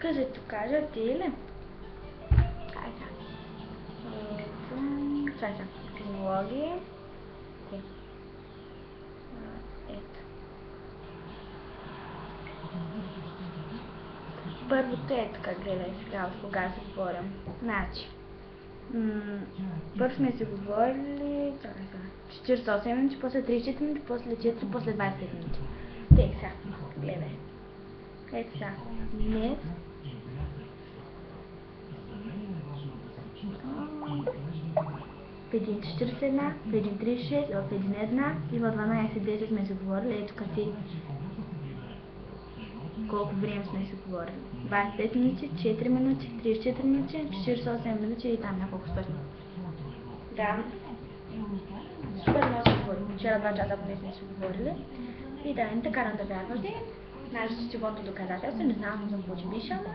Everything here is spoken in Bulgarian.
Където кажа ти ли? Айде. Това са технологии. Ето. Първото е така, гледай сега, от кога се говорим. Значи, първо сме си говорили 48 минути, после 34 минути, после 4, после 20 минути. Тъй сега, гледай. Ето сега, днес в 1:41, в 1:36, в 1:01 и в 12:10 сме си говорили. Ето къде колко време сме си говорили. 25 минути, 4 минути, 34 минути, 48 минути и там няколко стотни. Да. Супер много си говорим. Вчера 2 часа поне сме си говорили. И да, не те карам да вярваш. Знаеш, че чегото доказателство, не знам за какво ти беше, ама